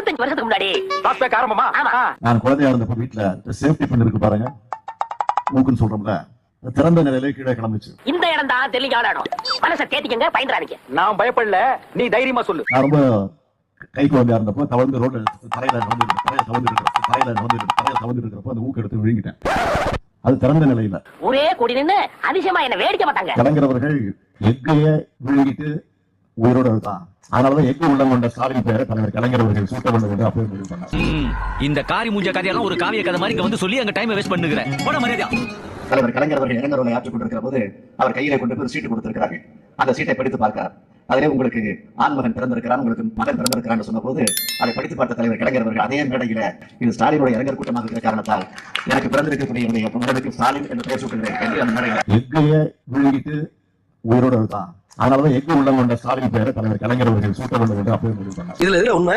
25 வருஷத்துக்கு முன்னாடி பிளாஷ்பேக் ஆரம்பமா? நான் குழந்தையா இருந்தப்ப வீட்டுல சேஃப்டி பின் இருக்கு பாருங்க, மூக்குன்னு சொல்றோம்ல, திறந்த நிலையில கீழே கிளம்பிச்சு. இந்த இடம் தான் தெளிவான இடம். மனசை தேத்திக்கங்க, பயந்துறாதீங்க. நான் பயப்படல, நீ தைரியமா சொல்லு. நான் ரொம்ப கை குழந்தையா இருந்தப்போ தவழ்ந்து ரோட்ல தரையில தவழ்ந்து இருக்கிறப்போ அந்த ஊக்கு எடுத்து விழுங்கிட்டேன். அது திறந்த நிலையில ஒரே கூடி நின்னு அதிசயமா என்ன வேடிக்கை பார்த்தாங்க. கலைஞரவர்கள் எக்கைய விழுங்கிட்டு உயிரோட இருக்கான். அதனாலதான் எக்கு உள்ளம் கொண்ட ஸ்டாலின் பேரை தலைவர் கலைஞர் அவர்கள் சூட்ட வேண்டும் என்று அப்பவே முடிவு பண்ணார். இந்த காரி மூஞ்ச கதையெல்லாம் ஒரு காவிய கதை மாதிரி வந்து சொல்லி அங்க டைம் வேஸ்ட் பண்ணுகிறேன். போட மரியாதையா. தலைவர் கலைஞர் அவர்கள் இளைஞர்களை ஆற்றிக் கொண்டிருக்கிற போது அவர் கையிலே கொண்டு போய் சீட்டு கொடுத்திருக்கிறார்கள். அந்த சீட்டை படித்து பார்க்கிறார். அதிலே உங்களுக்கு ஆண்மகன் பிறந்திருக்கிறான், உங்களுக்கு மகன் பிறந்திருக்கிறான் சொன்ன போது அதை படித்து பார்த்த தலைவர் கலைஞர் அவர்கள் அதே மேடையில இது ஸ்டாலினுடைய இளைஞர் கூட்டமாக இருக்கிற காரணத்தால் எனக்கு பிறந்திருக்கக்கூடிய மகனுக்கு ஸ்டாலின் என்று பெயர் சூட்டுகிறேன் என்று அந்த மேடையில எக்கைய விழுங்கிட்டு உயிரோட இருக்கான். அதனாலதான் எக்கு உள்ளம் கொண்ட ஸ்டாலின் பேரை தலைவர் கலைஞர் அவர்கள் சூட்ட வேண்டும் என்று அப்பவே முடிவு பண்ணார். இதுல உண்மை